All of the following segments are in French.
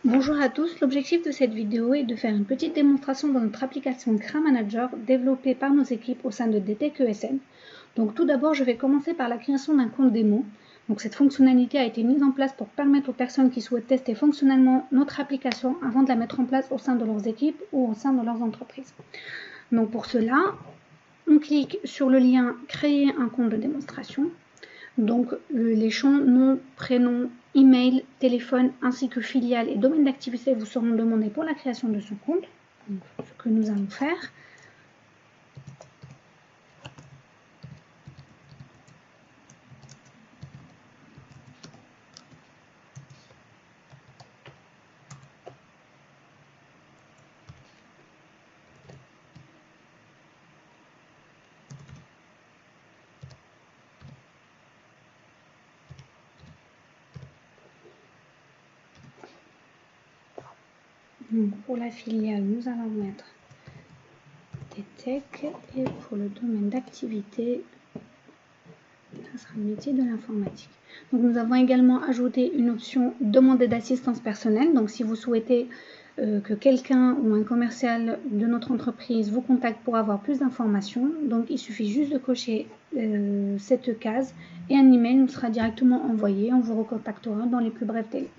Bonjour à tous, l'objectif de cette vidéo est de faire une petite démonstration de notre application CRA Manager développée par nos équipes au sein de DTEC ESN. Donc tout d'abord, je vais commencer par la création d'un compte démo. Donc cette fonctionnalité a été mise en place pour permettre aux personnes qui souhaitent tester fonctionnellement notre application avant de la mettre en place au sein de leurs équipes ou au sein de leurs entreprises. Donc pour cela, on clique sur le lien « Créer un compte de démonstration ». Donc les champs nom, prénom, email, téléphone ainsi que filiale et domaine d'activité vous seront demandés pour la création de ce compte. Donc, ce que nous allons faire. Donc, pour la filiale, nous allons mettre DTEC et pour le domaine d'activité, ça sera le métier de l'informatique. Donc nous avons également ajouté une option demander d'assistance personnelle. Donc si vous souhaitez que quelqu'un ou un commercial de notre entreprise vous contacte pour avoir plus d'informations, donc il suffit juste de cocher cette case et un email nous sera directement envoyé. On vous recontactera dans les plus brefs délais.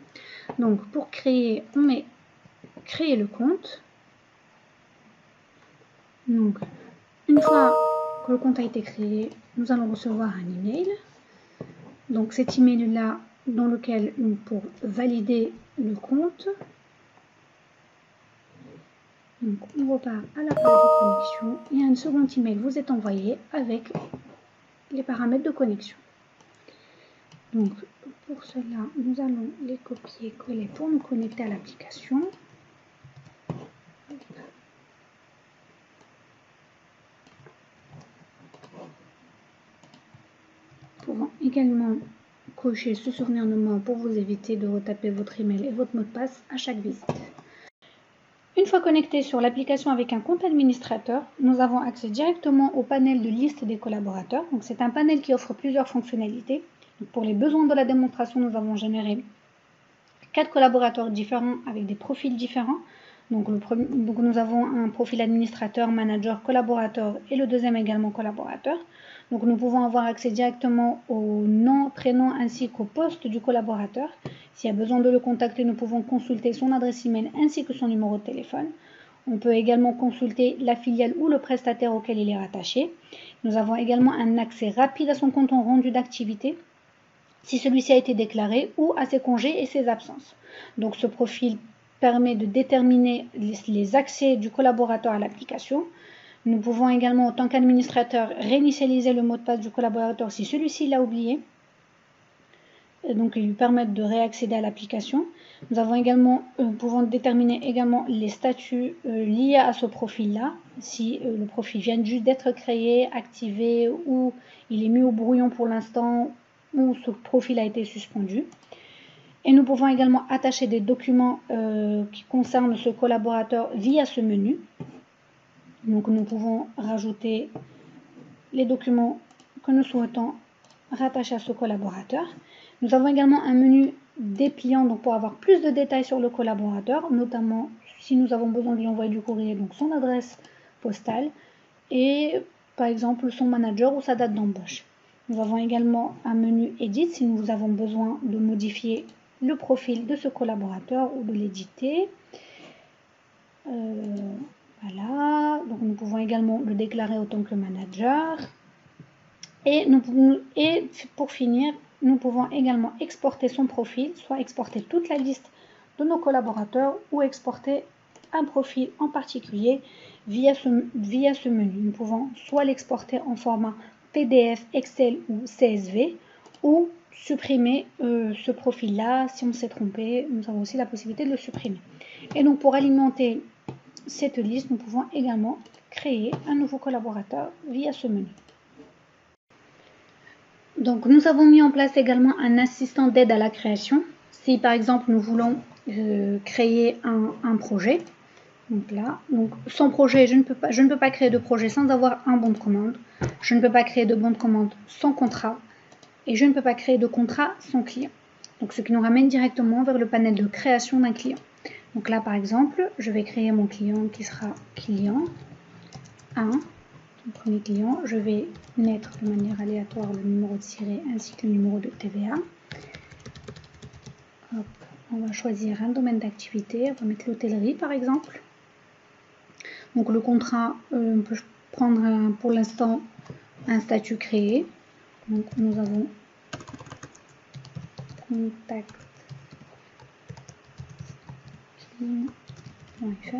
Donc pour créer, on met créer le compte. Donc une fois que le compte a été créé, nous allons recevoir un email. Donc cet email là dans lequel pour valider le compte, donc on repart à la page de connexion et un second email vous est envoyé avec les paramètres de connexion. Donc pour cela nous allons les copier-coller pour nous connecter à l'application. Pouvant également cocher se souvenir de moi pour vous éviter de retaper votre email et votre mot de passe à chaque visite. Une fois connecté sur l'application avec un compte administrateur, nous avons accès directement au panel de liste des collaborateurs. Donc c'est un panel qui offre plusieurs fonctionnalités. Donc pour les besoins de la démonstration, nous avons généré 4 collaborateurs différents avec des profils différents. Donc nous avons un profil administrateur, manager, collaborateur et le deuxième également collaborateur. Donc nous pouvons avoir accès directement au nom, prénom ainsi qu'au poste du collaborateur. S'il y a besoin de le contacter, nous pouvons consulter son adresse email ainsi que son numéro de téléphone. On peut également consulter la filiale ou le prestataire auquel il est rattaché. Nous avons également un accès rapide à son compte rendu d'activité si celui-ci a été déclaré ou à ses congés et ses absences. Donc ce profil permet de déterminer les accès du collaborateur à l'application. Nous pouvons également, en tant qu'administrateur, réinitialiser le mot de passe du collaborateur si celui-ci l'a oublié. Et donc, lui permettre de réaccéder à l'application. Nous avons également, pouvons déterminer également les statuts liés à ce profil-là. Si le profil vient juste d'être créé, activé ou il est mis au brouillon pour l'instant ou ce profil a été suspendu. Et nous pouvons également attacher des documents qui concernent ce collaborateur via ce menu. Donc nous pouvons rajouter les documents que nous souhaitons rattacher à ce collaborateur. Nous avons également un menu dépliant donc pour avoir plus de détails sur le collaborateur, notamment si nous avons besoin de lui envoyer du courrier, donc son adresse postale et par exemple son manager ou sa date d'embauche. Nous avons également un menu Edit si nous avons besoin de modifier le profil de ce collaborateur ou de l'éditer. Voilà, donc nous pouvons également le déclarer en tant que manager. Et pour finir, nous pouvons également exporter son profil, soit exporter toute la liste de nos collaborateurs ou exporter un profil en particulier via ce menu. Nous pouvons soit l'exporter en format PDF, Excel ou CSV ou supprimer ce profil-là. Si on s'est trompé, nous avons aussi la possibilité de le supprimer. Et donc pour alimenter cette liste, nous pouvons également créer un nouveau collaborateur via ce menu. Donc nous avons mis en place également un assistant d'aide à la création. Si par exemple nous voulons créer un projet, donc là, sans projet, je ne peux pas créer de projet sans avoir un bon de commande. Je ne peux pas créer de bon de commande sans contrat. Et je ne peux pas créer de contrat sans client. Donc ce qui nous ramène directement vers le panel de création d'un client. Donc là, par exemple, je vais créer mon client qui sera client 1. Le premier client, je vais mettre de manière aléatoire le numéro de SIRET ainsi que le numéro de TVA. Hop, on va choisir un domaine d'activité, on va mettre l'hôtellerie par exemple. Donc le contrat, on peut prendre pour l'instant un statut créé. Donc nous avons contact client.fr,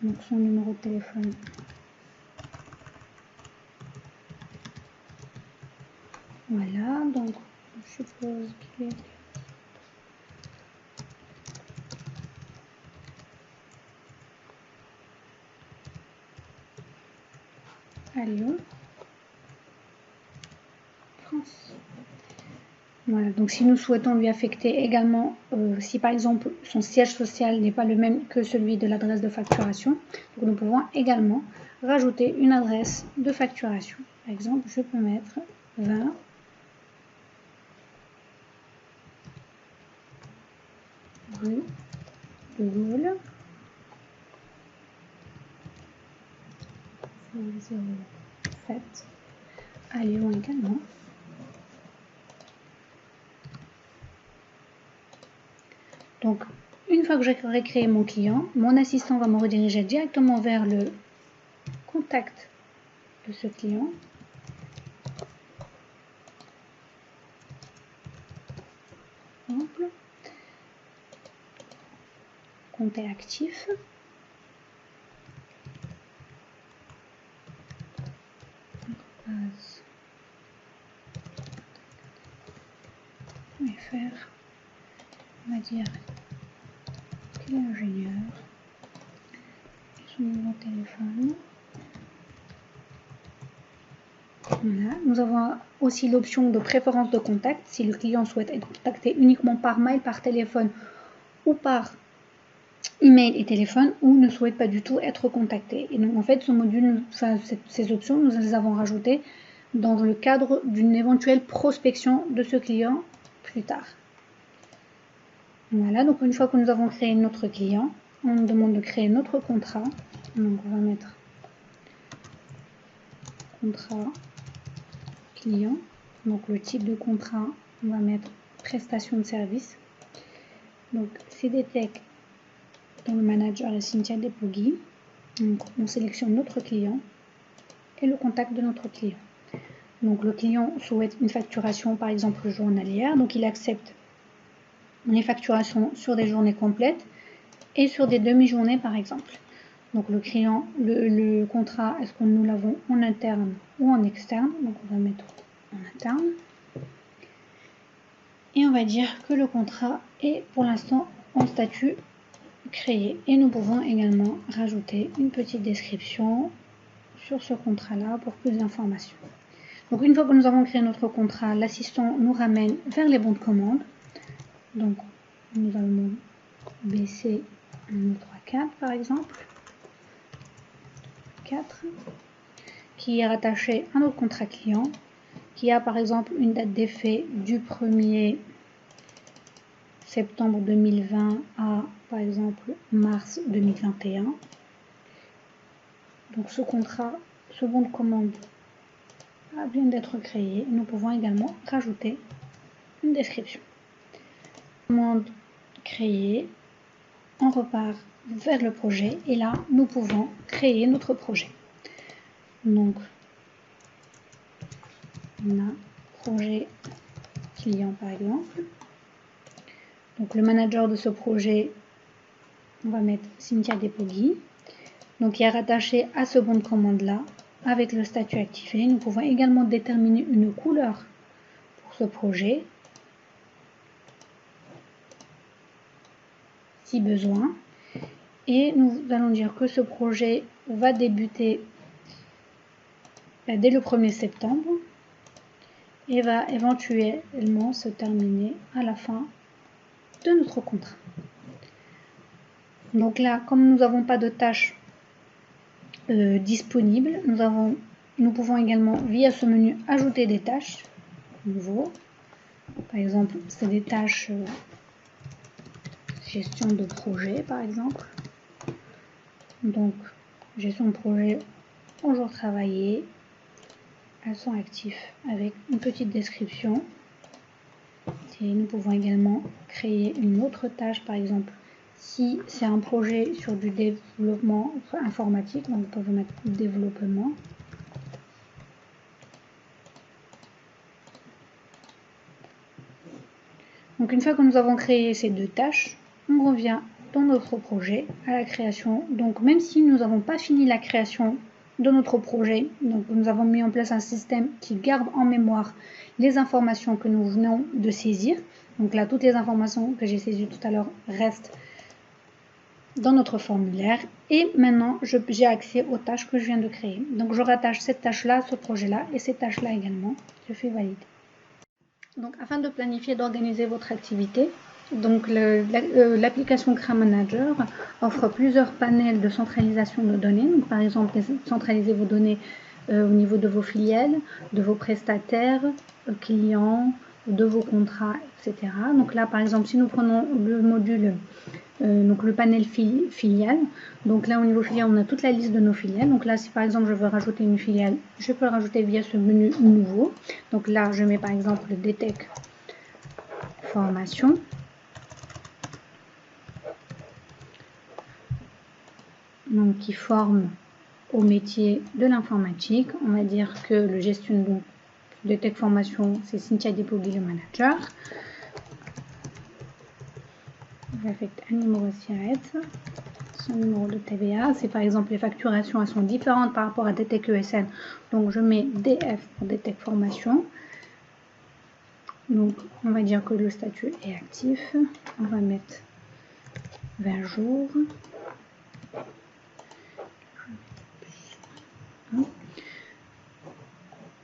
donc son numéro de téléphone. Voilà, donc je suppose qu'il est... à Lyon, France. Voilà, donc si nous souhaitons lui affecter également, si par exemple son siège social n'est pas le même que celui de l'adresse de facturation, donc nous pouvons également rajouter une adresse de facturation. Par exemple, je peux mettre 20 rue de Gaulle 007 à Lyon également. Donc, une fois que j'aurai créé mon client, mon assistant va me rediriger directement vers le contact de ce client. Exemple, compte est actif. .fr, on va dire qu'il est ingénieur, son numéro de téléphone. Voilà. Nous avons aussi l'option de préférence de contact si le client souhaite être contacté uniquement par mail, par téléphone ou par email et téléphone, ou ne souhaite pas du tout être contacté. Et donc en fait ce module, enfin ces options, nous les avons rajoutées dans le cadre d'une éventuelle prospection de ce client plus tard. Voilà, donc une fois que nous avons créé notre client, on nous demande de créer notre contrat. Donc on va mettre contrat client. Donc le type de contrat, on va mettre prestation de service. Donc CDTech dans le manager et Cynthia Depogui. Donc on sélectionne notre client et le contact de notre client. Donc le client souhaite une facturation par exemple journalière, donc il accepte les facturations sur des journées complètes et sur des demi-journées par exemple. Donc le client, le contrat, est-ce que nous l'avons en interne ou en externe? Donc on va mettre en interne. Et on va dire que le contrat est pour l'instant en statut créé. Et nous pouvons également rajouter une petite description sur ce contrat-là pour plus d'informations. Donc une fois que nous avons créé notre contrat, l'assistant nous ramène vers les bons de commande. Donc nous allons baisser le 3.4 par exemple. 4 qui est rattaché à notre contrat client, qui a par exemple une date d'effet du 1er septembre 2020 à par exemple mars 2021. Donc ce contrat, ce bon de commande vient d'être créé. Nous pouvons également rajouter une description. Commande créée, on repart vers le projet et là nous pouvons créer notre projet. Donc on a projet client par exemple. Donc le manager de ce projet, on va mettre Cynthia Depogui. Donc il est rattaché à ce bon de commande là avec le statut activé. Nous pouvons également déterminer une couleur pour ce projet si besoin. Et nous allons dire que ce projet va débuter dès le 1er septembre et va éventuellement se terminer à la fin de notre contrat. Donc là, comme nous n'avons pas de tâches disponibles, nous pouvons également via ce menu ajouter des tâches nouveau. Par exemple, c'est des tâches gestion de projet par exemple. Donc gestion de projet en jour travaillé, elles sont actifs avec une petite description. Et nous pouvons également créer une autre tâche, par exemple si c'est un projet sur du développement informatique, donc vous pouvez mettre développement. Donc une fois que nous avons créé ces deux tâches, on revient dans notre projet à la création. Donc même si nous n'avons pas fini la création de notre projet, donc nous avons mis en place un système qui garde en mémoire les informations que nous venons de saisir. Donc là, toutes les informations que j'ai saisies tout à l'heure restent dans notre formulaire. Et maintenant, j'ai accès aux tâches que je viens de créer. Donc je rattache cette tâche-là, ce projet-là et cette tâche-là également. Je fais valider. Donc, afin de planifier et d'organiser votre activité, donc l'application CRA Manager offre plusieurs panels de centralisation de données. Donc, par exemple, centraliser vos données au niveau de vos filiales, de vos prestataires, clients, de vos contrats, etc. Donc là, par exemple, si nous prenons le module, donc le panel filiale, donc là au niveau filiale, on a toute la liste de nos filiales. Donc là, si par exemple je veux rajouter une filiale, je peux le rajouter via ce menu nouveau. Donc là, je mets par exemple le DTEC formation. Donc qui forme au métier de l'informatique. On va dire que le gestionnaire donc DTEC formation, c'est Cynthia Depogui, le manager. J'affecte un numéro SIRET, son numéro de TVA. C'est par exemple les facturations, elles sont différentes par rapport à DTEC ESN. Donc je mets DF pour DTEC formation. Donc on va dire que le statut est actif. On va mettre 20 jours.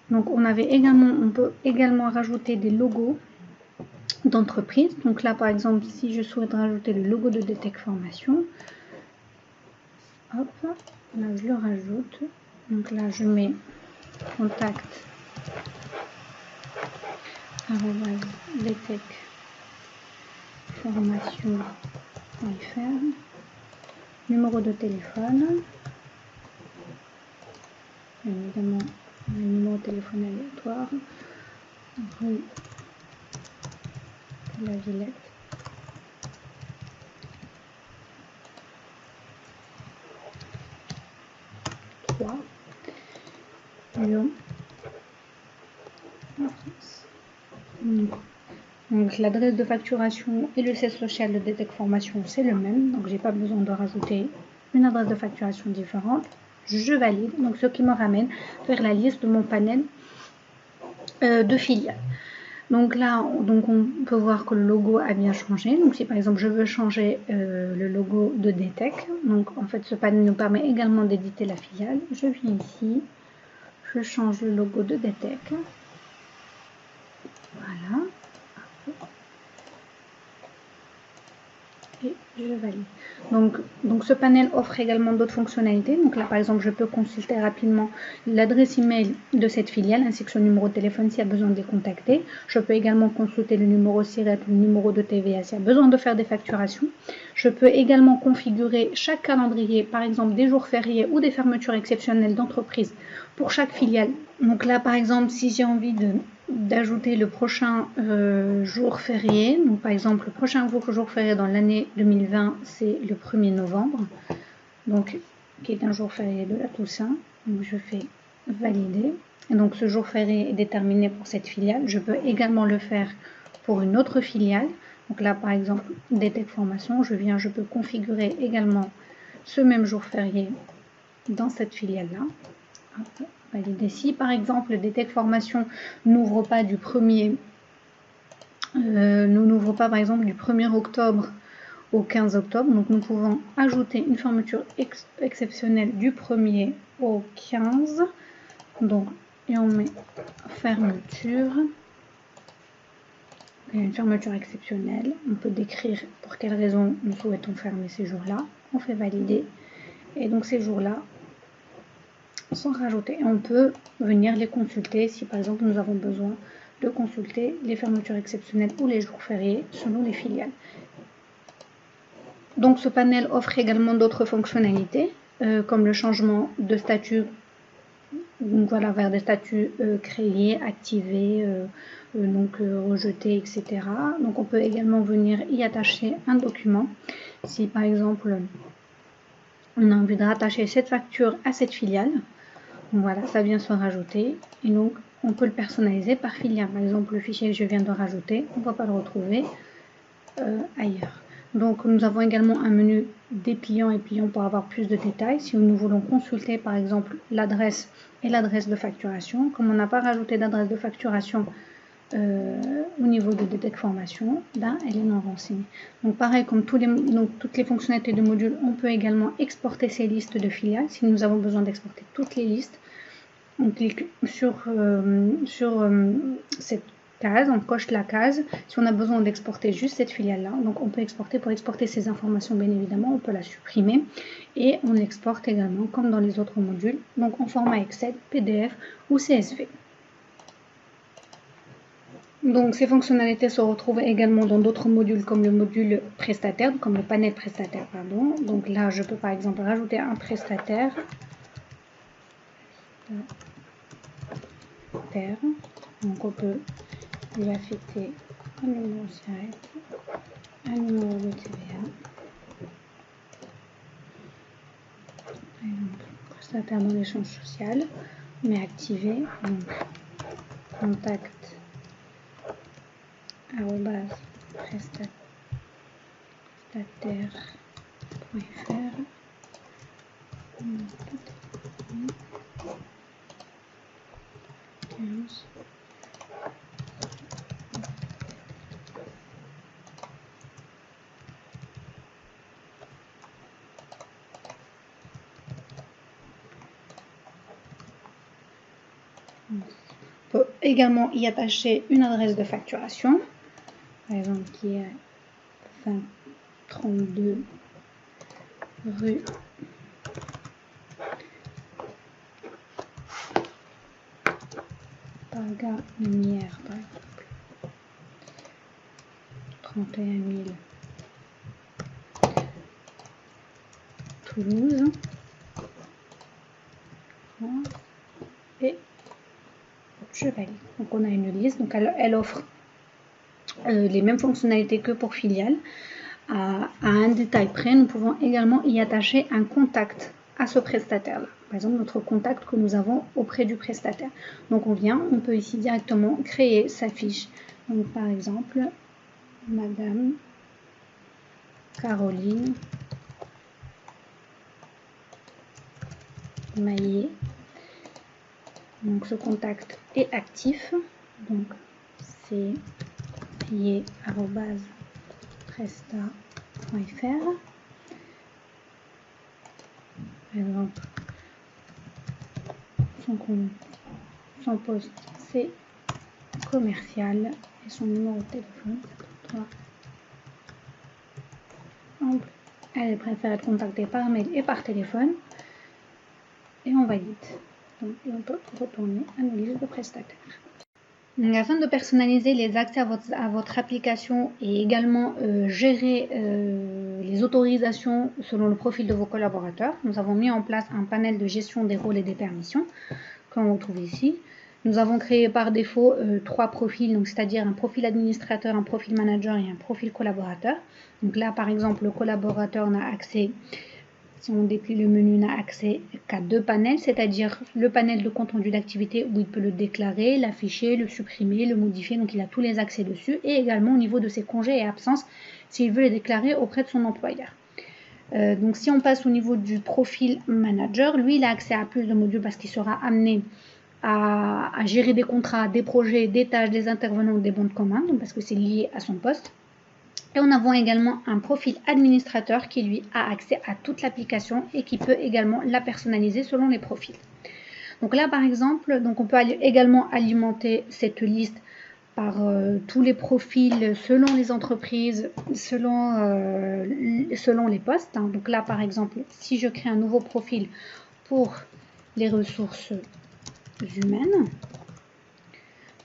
Donc on peut également rajouter des logos d'entreprise. Donc là par exemple, si je souhaite rajouter le logo de DTEC formation, hop, là je le rajoute. Donc là je mets contact DTECformation.fr, numéro de téléphone, évidemment un numéro de téléphone aléatoire, rue de la Villette, Lyon, en France. Donc l'adresse de facturation et le siège social de DTEC formation, c'est le même. Donc j'ai pas besoin de rajouter une adresse de facturation différente. Je valide. Donc ce qui me ramène vers la liste de mon panel de filiales. Donc là, on peut voir que le logo a bien changé. Donc si par exemple je veux changer le logo de DTEC, donc en fait ce panel nous permet également d'éditer la filiale. Je viens ici, je change le logo de DTEC. Voilà. Et je valide. Donc ce panel offre également d'autres fonctionnalités. Donc là par exemple je peux consulter rapidement l'adresse email de cette filiale ainsi que son numéro de téléphone s'il y a besoin de les contacter. Je peux également consulter le numéro SIRET, le numéro de TVA s'il y a besoin de faire des facturations. Je peux également configurer chaque calendrier, par exemple des jours fériés ou des fermetures exceptionnelles d'entreprise pour chaque filiale. Donc là par exemple si j'ai envie d'ajouter le prochain jour férié. Donc par exemple le prochain jour férié dans l'année 2020 c'est le 1er novembre, donc qui est un jour férié de la Toussaint. Donc je fais valider et donc ce jour férié est déterminé pour cette filiale. Je peux également le faire pour une autre filiale. Donc là par exemple DTEC formation, je peux configurer également ce même jour férié dans cette filiale là. Valider. Si par exemple DTEC formation n'ouvre pas du 1er n'ouvre pas par exemple du 1er octobre au 15 octobre, donc nous pouvons ajouter une fermeture exceptionnelle du 1er au 15, donc et on met fermeture, et une fermeture exceptionnelle, on peut décrire pour quelles raisons nous souhaitons fermer ces jours-là, on fait valider et donc ces jours-là sont rajoutés. On peut venir les consulter si par exemple nous avons besoin de consulter les fermetures exceptionnelles ou les jours fériés selon les filiales. Donc ce panel offre également d'autres fonctionnalités, comme le changement de statut, donc voilà, vers des statuts créés, activés, rejetés, etc. Donc on peut également venir y attacher un document. Si par exemple on a envie de rattacher cette facture à cette filiale, donc voilà, ça vient se rajouter et donc on peut le personnaliser par filiale. Par exemple, le fichier que je viens de rajouter, on ne va pas le retrouver ailleurs. Donc nous avons également un menu dépliant et pliant pour avoir plus de détails. Si nous voulons consulter par exemple l'adresse et l'adresse de facturation, comme on n'a pas rajouté d'adresse de facturation au niveau de DTEC formation, ben, elle est non renseignée. Donc pareil, comme toutes les fonctionnalités de module, on peut également exporter ces listes de filiales. Si nous avons besoin d'exporter toutes les listes, on clique sur cette case, on coche la case. Si on a besoin d'exporter juste cette filiale-là, donc on peut exporter. Pour exporter ces informations, bien évidemment, on peut la supprimer. Et on l'exporte également, comme dans les autres modules, donc en format Excel, PDF ou CSV. Donc ces fonctionnalités se retrouvent également dans d'autres modules comme le module prestataire, comme le panel prestataire, pardon. Donc là, je peux par exemple rajouter un prestataire. Donc on peut lui affecter un numéro de SIRET, un numéro de TVA. Par exemple, prestataire dans l'échange social, mais activé. Donc contact @prestataire.fr. On peut également y attacher une adresse de facturation, par exemple qui est 2032 rue Parga Lumière, par exemple, 31 000 Toulouse, et je valide. Donc on a une liste, donc elle offre les mêmes fonctionnalités que pour filiale. À un détail près, nous pouvons également y attacher un contact à ce prestataire-là. Par exemple, notre contact que nous avons auprès du prestataire. Donc on peut ici directement créer sa fiche. Donc par exemple, Madame Caroline Maillet. Donc ce contact est actif. Donc c'est @presta.fr. Par exemple, son poste c'est commercial et son numéro de téléphone. Elle préfère être contactée par mail et par téléphone. Et on valide. Donc, on peut retourner à nos listes de prestataires. Donc, afin de personnaliser les accès à votre application et également gérer les autorisations selon le profil de vos collaborateurs, nous avons mis en place un panel de gestion des rôles et des permissions, comme on retrouve ici. Nous avons créé par défaut 3 profils, c'est-à-dire un profil administrateur, un profil manager et un profil collaborateur. Donc là, par exemple, le collaborateur n'a accès, si on déplie le menu, n'a accès qu'à 2 panels, c'est-à-dire le panel de compte rendu d'activité où il peut le déclarer, l'afficher, le supprimer, le modifier, donc il a tous les accès dessus, et également au niveau de ses congés et absences, s'il veut les déclarer auprès de son employeur. Donc si on passe au niveau du profil manager, lui il a accès à plus de modules parce qu'il sera amené à gérer des contrats, des projets, des tâches, des intervenants, des bons de commande, donc parce que c'est lié à son poste. Et on a également un profil administrateur qui lui a accès à toute l'application et qui peut également la personnaliser selon les profils. Donc là par exemple, donc on peut également alimenter cette liste par tous les profils selon les entreprises, selon les postes. Donc là par exemple, si je crée un nouveau profil pour les ressources humaines,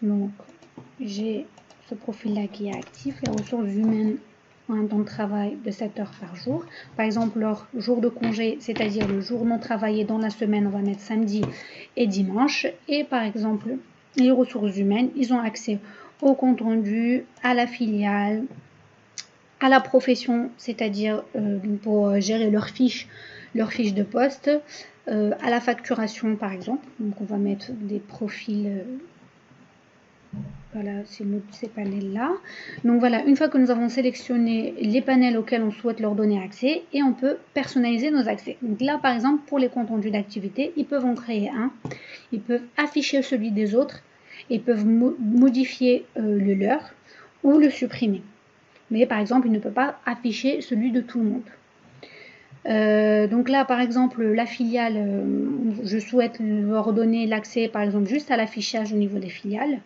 donc j'ai ce profil là qui est actif, les ressources humaines un temps de travail de 7 heures par jour. Par exemple, leur jour de congé, c'est-à-dire le jour non travaillé dans la semaine, on va mettre samedi et dimanche. Et par exemple, les ressources humaines, ils ont accès au compte rendu, à la filiale, à la profession, c'est-à-dire pour gérer leurs fiches de poste, à la facturation par exemple. Donc on va mettre des profils, voilà, ces panels-là. Donc voilà, une fois que nous avons sélectionné les panels auxquels on souhaite leur donner accès, et on peut personnaliser nos accès. Donc là par exemple, pour les comptes rendus d'activité, ils peuvent en créer un, ils peuvent afficher celui des autres, ils peuvent modifier le leur ou le supprimer. Mais par exemple, il ne peut pas afficher celui de tout le monde. Donc là, par exemple, la filiale, je souhaite leur donner l'accès, par exemple, juste à l'affichage au niveau des filiales,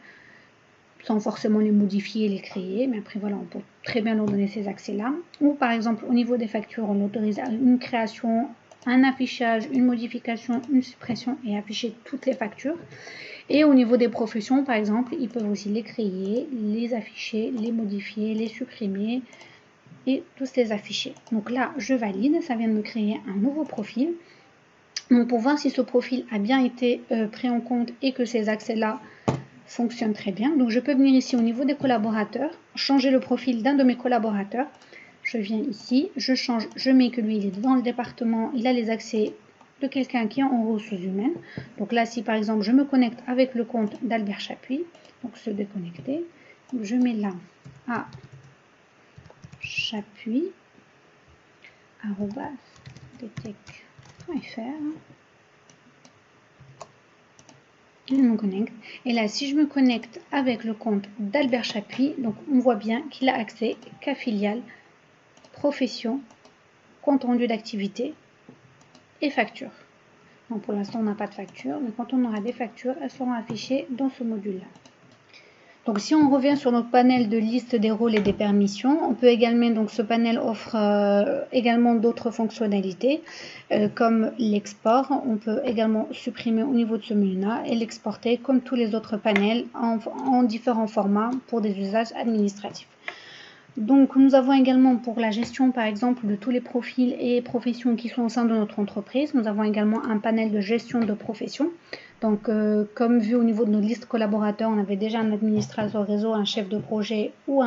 sans forcément les modifier et les créer. Mais après, voilà, on peut très bien leur donner ces accès-là. Ou par exemple, au niveau des factures, on autorise une création, un affichage, une modification, une suppression et afficher toutes les factures. Et au niveau des professions, par exemple, ils peuvent aussi les créer, les afficher, les modifier, les supprimer et tous les afficher. Donc là, je valide, ça vient de me créer un nouveau profil. Donc pour voir si ce profil a bien été pris en compte et que ces accès-là fonctionnent très bien. Donc je peux venir ici au niveau des collaborateurs, changer le profil d'un de mes collaborateurs. Je viens ici, je change, je mets que lui, il est dans le département, il a les accès de quelqu'un qui est en ressources humaines. Donc là, si par exemple, je me connecte avec le compte d'Albert Chapuis, donc se déconnecter, donc je mets là à chapuis@detec.fr. Je me connecte. Et là, si je me connecte avec le compte d'Albert Chapuis, donc on voit bien qu'il a accès qu'à filiale, profession, compte rendu d'activité et facture. Donc pour l'instant, on n'a pas de facture, mais quand on aura des factures, elles seront affichées dans ce module-là. Donc si on revient sur notre panel de liste des rôles et des permissions, on peut également, donc ce panel offre également d'autres fonctionnalités comme l'export. On peut également supprimer au niveau de ce menu-là et l'exporter comme tous les autres panels en différents formats pour des usages administratifs. Donc nous avons également pour la gestion par exemple de tous les profils et professions qui sont au sein de notre entreprise, nous avons également un panel de gestion de profession. Donc comme vu au niveau de nos listes collaborateurs, on avait déjà un administrateur réseau, un chef de projet ou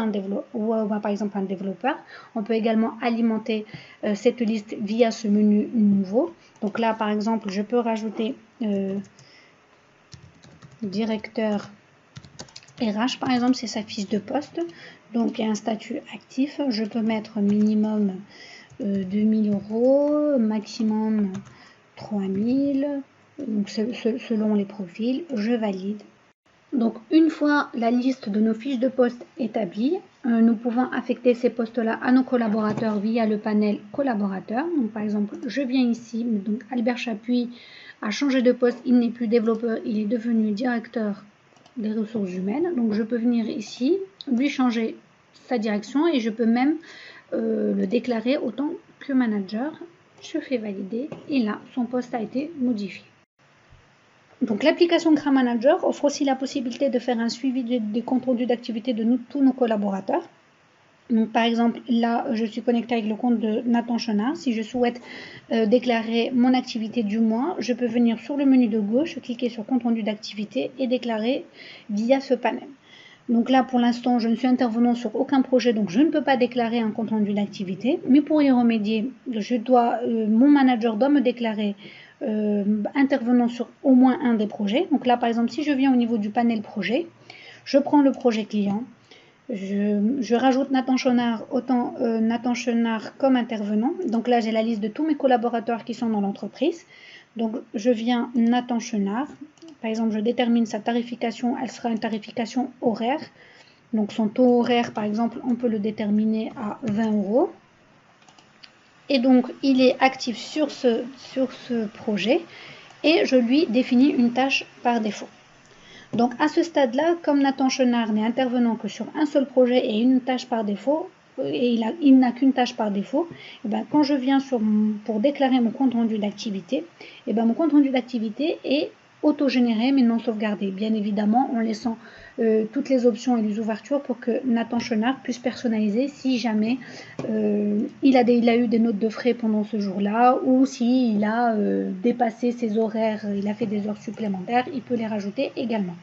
par exemple un développeur. On peut également alimenter cette liste via ce menu nouveau. Donc là par exemple je peux rajouter directeur RH par exemple, c'est sa fiche de poste. Donc, il y a un statut actif. Je peux mettre minimum 2000 €, maximum 3000, donc selon les profils. Je valide. Donc, une fois la liste de nos fiches de poste établie, nous pouvons affecter ces postes-là à nos collaborateurs via le panel collaborateurs. Donc, par exemple, je viens ici. Donc, Albert Chapuis a changé de poste. Il n'est plus développeur. Il est devenu directeur des ressources humaines. Donc, je peux venir ici, lui changer sa direction et je peux même le déclarer autant que manager. Je fais valider et là, son poste a été modifié. Donc, l'application CRA Manager offre aussi la possibilité de faire un suivi des comptes rendus d'activité de tous nos collaborateurs. Donc, par exemple, là, je suis connectée avec le compte de Nathan Chenard. Si je souhaite déclarer mon activité du mois, je peux venir sur le menu de gauche, cliquer sur compte rendu d'activité et déclarer via ce panel. Donc là, pour l'instant, je ne suis intervenant sur aucun projet, donc je ne peux pas déclarer un compte rendu d'activité. Mais pour y remédier, mon manager doit me déclarer intervenant sur au moins un des projets. Donc là, par exemple, si je viens au niveau du panel projet, je prends le projet client. Je rajoute Nathan Chenard, autant Nathan Chenard comme intervenant. Donc là, j'ai la liste de tous mes collaborateurs qui sont dans l'entreprise. Donc, je viens Nathan Chenard. Par exemple, je détermine sa tarification. Elle sera une tarification horaire. Donc, son taux horaire, par exemple, on peut le déterminer à 20 €. Et donc, il est actif sur ce projet. Et je lui définis une tâche par défaut. Donc à ce stade-là, comme Nathan Chenard n'est intervenant que sur un seul projet et une tâche par défaut, et il n'a qu'une tâche par défaut, et bien, quand je viens pour déclarer mon compte rendu d'activité, et bien, mon compte rendu d'activité est autogénéré mais non sauvegardé, bien évidemment en laissant toutes les options et les ouvertures pour que Nathan Chenard puisse personnaliser si jamais il a eu des notes de frais pendant ce jour-là, ou s'il a dépassé ses horaires, il a fait des heures supplémentaires, il peut les rajouter également.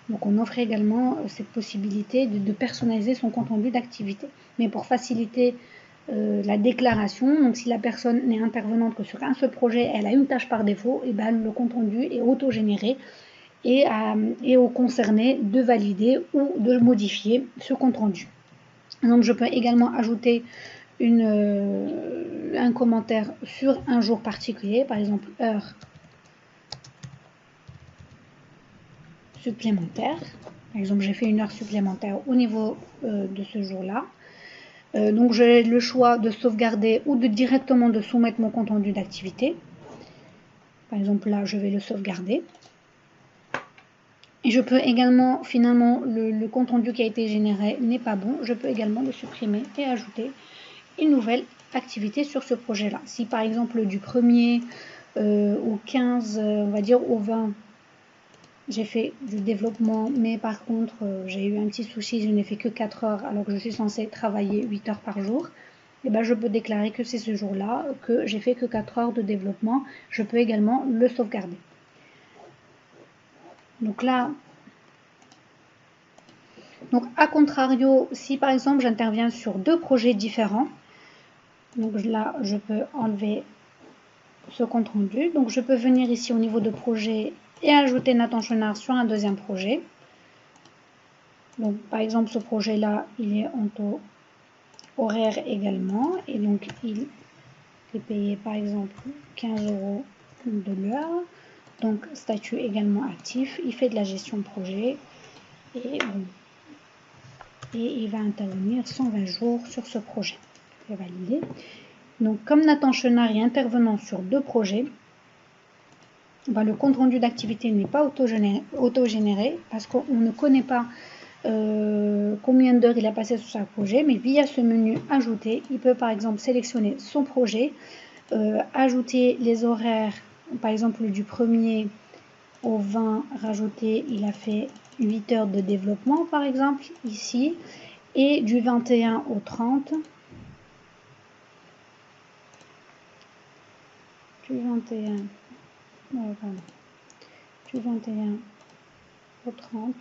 Donc on offre également cette possibilité de personnaliser son compte rendu d'activité. Mais pour faciliter la déclaration, donc si la personne n'est intervenante que sur un seul projet, elle a une tâche par défaut, et ben le compte rendu est auto-généré et au concerné de valider ou de modifier ce compte rendu. Donc je peux également ajouter un commentaire sur un jour particulier, par exemple heure supplémentaire. Par exemple, j'ai fait une heure supplémentaire au niveau de ce jour-là. Donc j'ai le choix de sauvegarder ou de directement de soumettre mon compte rendu d'activité. Par exemple, là, je vais le sauvegarder. Et je peux également, finalement, le compte rendu qui a été généré n'est pas bon. Je peux également le supprimer et ajouter une nouvelle activité sur ce projet-là. Si par exemple du 1er au 15, on va dire au 20, j'ai fait du développement, mais par contre j'ai eu un petit souci, je n'ai fait que 4 heures alors que je suis censée travailler 8 heures par jour. Et ben, je peux déclarer que c'est ce jour-là que j'ai fait que 4 heures de développement. Je peux également le sauvegarder. Donc là, donc à contrario, si par exemple j'interviens sur 2 projets différents, donc là je peux enlever ce compte rendu. Donc je peux venir ici au niveau de projet et ajouter Nathan Chenard sur un deuxième projet. Donc par exemple ce projet là il est en taux horaire également et donc il est payé par exemple 15 € de l'heure. Donc statut également actif, il fait de la gestion de projet et il va intervenir 120 jours sur ce projet. Je vais valider. Donc comme Nathan Chenard est intervenant sur 2 projets, ben, le compte rendu d'activité n'est pas auto-généré parce qu'on ne connaît pas combien d'heures il a passé sur chaque projet, mais via ce menu ajouter, il peut par exemple sélectionner son projet, ajouter les horaires, par exemple du 1er au 20, rajouter, il a fait 8 heures de développement par exemple ici, et du 21 au 30, du 21 au 30,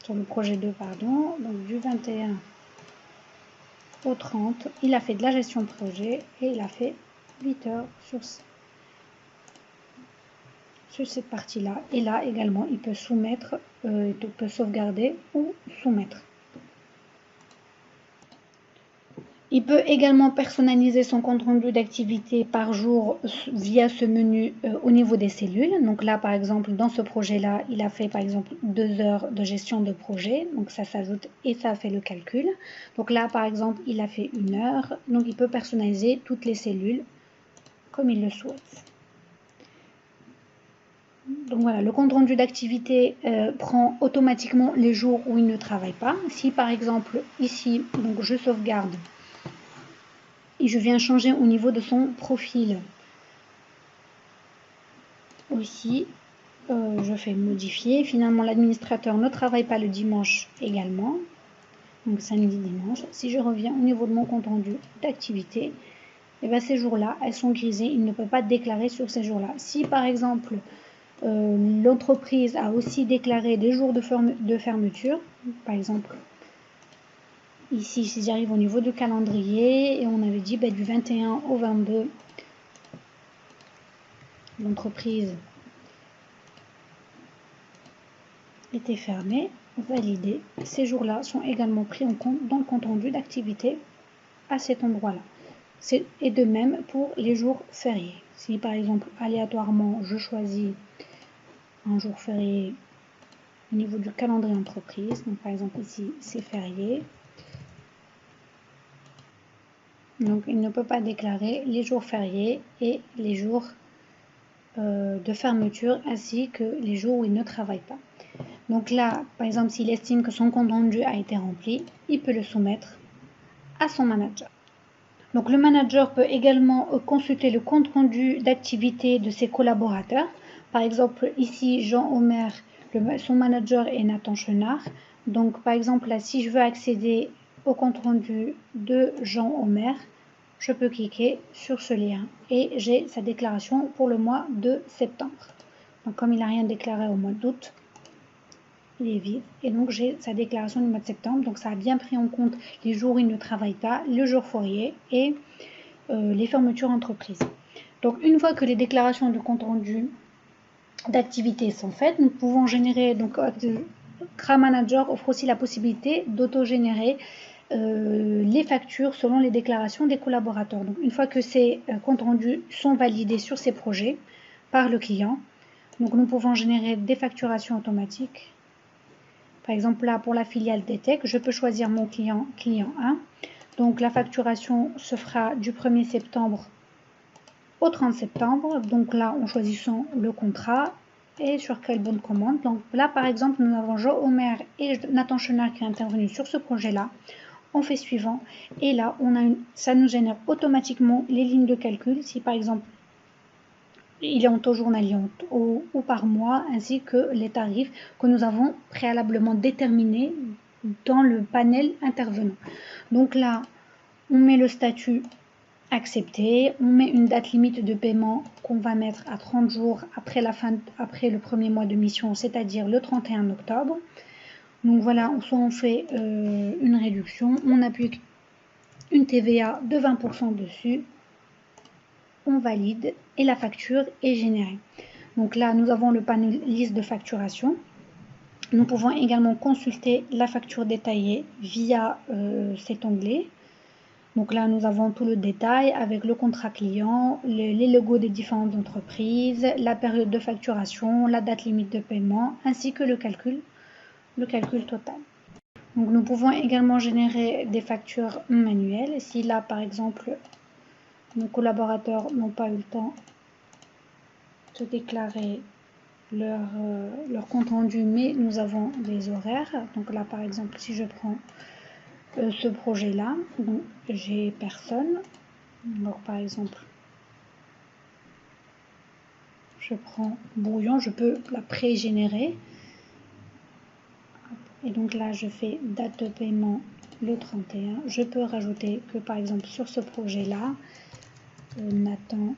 sur le projet 2, pardon, donc du 21 au 30, il a fait de la gestion de projet et il a fait 8 heures sur cette partie-là. Et là également, il peut soumettre, il peut sauvegarder ou soumettre. Il peut également personnaliser son compte rendu d'activité par jour via ce menu au niveau des cellules. Donc là, par exemple, dans ce projet-là, il a fait par exemple 2 heures de gestion de projet. Donc ça s'ajoute et ça fait le calcul. Donc là, par exemple, il a fait 1 heure. Donc il peut personnaliser toutes les cellules comme il le souhaite. Donc voilà, le compte rendu d'activité prend automatiquement les jours où il ne travaille pas. Si par exemple, ici, donc je sauvegarde, et je viens changer au niveau de son profil. Aussi, je fais modifier. Finalement, l'administrateur ne travaille pas le dimanche également. Donc samedi, dimanche. Si je reviens au niveau de mon compte rendu d'activité, et bien ces jours-là, elles sont grisées. Il ne peut pas déclarer sur ces jours-là. Si par exemple, l'entreprise a aussi déclaré des jours de fermeture, par exemple, ici, si j'arrive au niveau du calendrier, et on avait dit du 21 au 22, l'entreprise était fermée, validée. Ces jours-là sont également pris en compte dans le compte rendu d'activité à cet endroit-là. Et de même pour les jours fériés. Si par exemple, aléatoirement, je choisis un jour férié au niveau du calendrier entreprise, donc par exemple ici, c'est férié. Donc, il ne peut pas déclarer les jours fériés et les jours de fermeture ainsi que les jours où il ne travaille pas. Donc là, par exemple, s'il estime que son compte rendu a été rempli, il peut le soumettre à son manager. Donc le manager peut également consulter le compte rendu d'activité de ses collaborateurs. Par exemple, ici, Jean-Omer son manager est Nathan Chenard. Donc par exemple là, si je veux accéder au compte rendu de Jean Omer, je peux cliquer sur ce lien et j'ai sa déclaration pour le mois de septembre. Donc comme il n'a rien déclaré au mois d'août, il est vide et donc j'ai sa déclaration du mois de septembre. Donc ça a bien pris en compte les jours où il ne travaille pas, le jour férié et les fermetures entreprises. Donc une fois que les déclarations de compte rendu d'activités sont faites, nous pouvons générer, donc CRA Manager offre aussi la possibilité d'auto-générer les factures selon les déclarations des collaborateurs. Donc une fois que ces comptes rendus sont validés sur ces projets par le client, donc nous pouvons générer des facturations automatiques. Par exemple là pour la filiale DTEC, je peux choisir mon client 1. Donc la facturation se fera du 1er septembre au 30 septembre. Donc là en choisissant le contrat et sur quelle bonne commande. Donc là par exemple nous avons Jean Omer et Nathan Chenard qui est intervenu sur ce projet là. On fait suivant et là ça nous génère automatiquement les lignes de calcul si par exemple il est en taux journalier ou par mois ainsi que les tarifs que nous avons préalablement déterminés dans le panel intervenant. Donc là on met le statut accepté, on met une date limite de paiement qu'on va mettre à 30 jours après le premier mois de mission, c'est-à-dire le 31 octobre. Donc voilà, soit on fait une réduction, on applique une TVA de 20% dessus, on valide et la facture est générée. Donc là, nous avons le panel liste de facturation. Nous pouvons également consulter la facture détaillée via cet onglet. Donc là, nous avons tout le détail avec le contrat client, les logos des différentes entreprises, la période de facturation, la date limite de paiement, ainsi que le calcul total. Donc nous pouvons également générer des factures manuelles. Si là, par exemple, nos collaborateurs n'ont pas eu le temps de déclarer leur compte rendu, mais nous avons des horaires. Donc là, par exemple, si je prends ce projet-là, j'ai personne. Donc par exemple, je prends brouillon, je peux la pré-générer. Et donc là, je fais date de paiement le 31. Je peux rajouter que par exemple sur ce projet-là, Nathan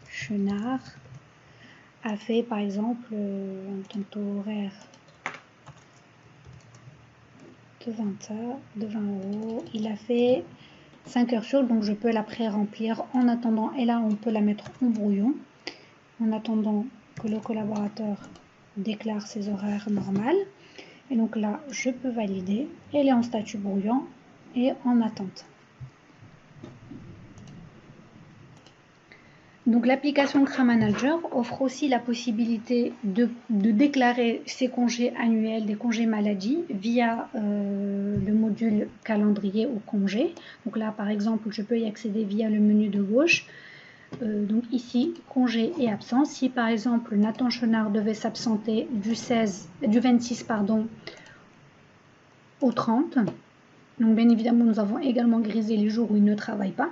Chenard a fait par exemple un taux horaire de 20 heures, de 20 €. Il a fait 5 heures sur, donc je peux la pré-remplir en attendant. Et là, on peut la mettre en brouillon en attendant que le collaborateur déclare ses horaires normales. Et donc là, je peux valider. Elle est en statut brouillon et en attente. Donc l'application CRA Manager offre aussi la possibilité de déclarer ses congés annuels, des congés maladie via le module calendrier ou congés. Donc là par exemple je peux y accéder via le menu de gauche. Donc ici congés et absence. Si par exemple Nathan Chenard devait s'absenter du 26 au 30, donc bien évidemment nous avons également grisé les jours où il ne travaille pas.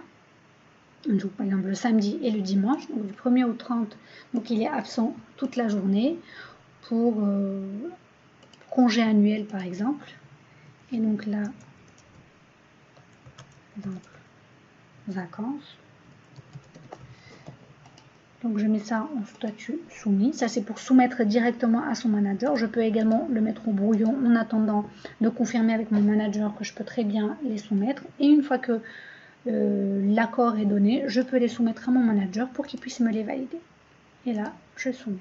Donc, par exemple le samedi et le dimanche, donc du 1er au 30, donc il est absent toute la journée pour congé annuel par exemple. Et donc là, donc, vacances. Donc je mets ça en statut soumis. Ça c'est pour soumettre directement à son manager. Je peux également le mettre au brouillon en attendant de confirmer avec mon manager que je peux très bien les soumettre. Et une fois que l'accord est donné, je peux les soumettre à mon manager pour qu'il puisse me les valider. Et là, je soumets.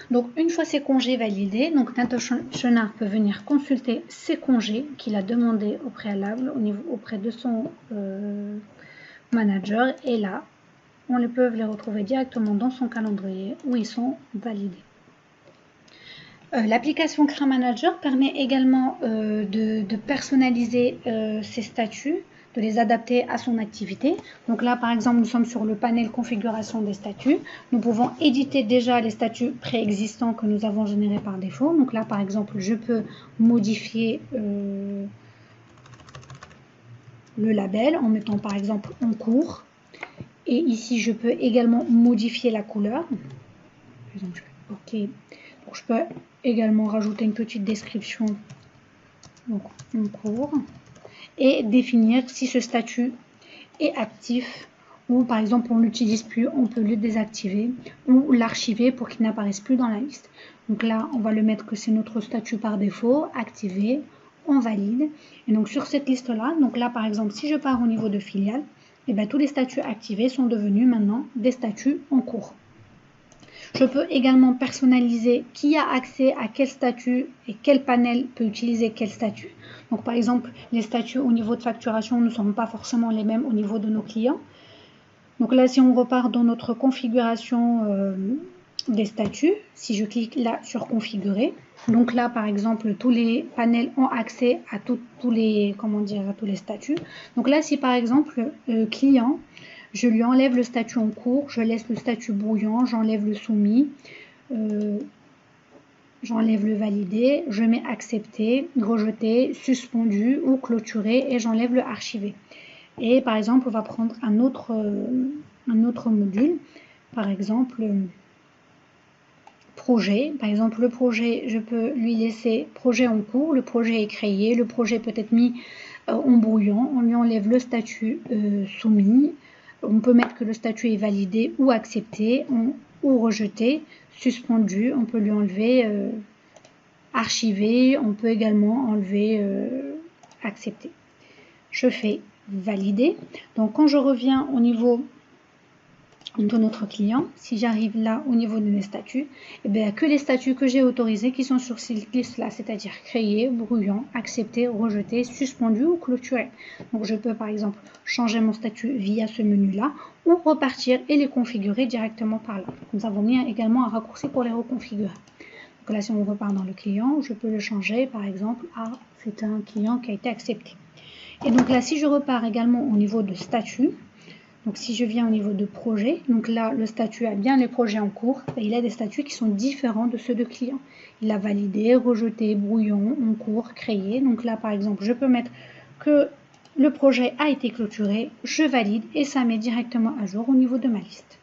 Donc, une fois ces congés validés, donc Nathan Chenard peut venir consulter ses congés qu'il a demandé au préalable auprès de son manager. Et là, on peut les retrouver directement dans son calendrier où ils sont validés. L'application CRA Manager permet également de personnaliser ses statuts, de les adapter à son activité. Donc là, par exemple, nous sommes sur le panel configuration des statuts. Nous pouvons éditer déjà les statuts préexistants que nous avons générés par défaut. Donc là, par exemple, je peux modifier le label en mettant par exemple en cours. Et ici, je peux également modifier la couleur. exemple, je fais OK. Donc, je peux également rajouter une petite description, donc en cours, et définir si ce statut est actif ou par exemple on ne l'utilise plus, on peut le désactiver ou l'archiver pour qu'il n'apparaisse plus dans la liste. Donc là, on va le mettre que c'est notre statut par défaut, activé, on valide. Et donc sur cette liste-là, donc là par exemple, si je pars au niveau de filiale, et bien, tous les statuts activés sont devenus maintenant des statuts en cours. Je peux également personnaliser qui a accès à quel statut et quel panel peut utiliser quel statut. Donc par exemple, les statuts au niveau de facturation ne seront pas forcément les mêmes au niveau de nos clients. Donc là, si on repart dans notre configuration des statuts, si je clique là sur configurer, donc là par exemple tous les panels ont accès à tous les statuts. Donc là, si par exemple client, je lui enlève le statut en cours, je laisse le statut brouillon, j'enlève le soumis, j'enlève le validé, je mets accepter, rejeter, suspendu ou clôturer et j'enlève le archivé. Et par exemple, on va prendre un autre module, par exemple projet. Par exemple, le projet, je peux lui laisser projet en cours, le projet est créé, le projet peut être mis en brouillon, on lui enlève le statut soumis, on peut mettre que le statut est validé ou accepté ou rejeté, suspendu, on peut lui enlever archiver, on peut également enlever accepter. Je fais valider. Donc quand je reviens au niveau de notre client, si j'arrive là au niveau de mes statuts, et bien que les statuts que j'ai autorisés qui sont sur cette liste là, c'est-à-dire créé, brouillon, accepté, rejeté, suspendu ou clôturé. Donc je peux par exemple changer mon statut via ce menu là ou repartir et les configurer directement par là. Nous avons mis également un raccourci pour les reconfigurer. Donc là, si on repart dans le client, je peux le changer par exemple à c'est un client qui a été accepté. Et donc là, si je repars également au niveau de statut, donc si je viens au niveau de projet, donc là, le statut a bien les projets en cours, et il a des statuts qui sont différents de ceux de client. Il a validé, rejeté, brouillon, en cours, créé. Donc là, par exemple, je peux mettre que le projet a été clôturé, je valide et ça met directement à jour au niveau de ma liste.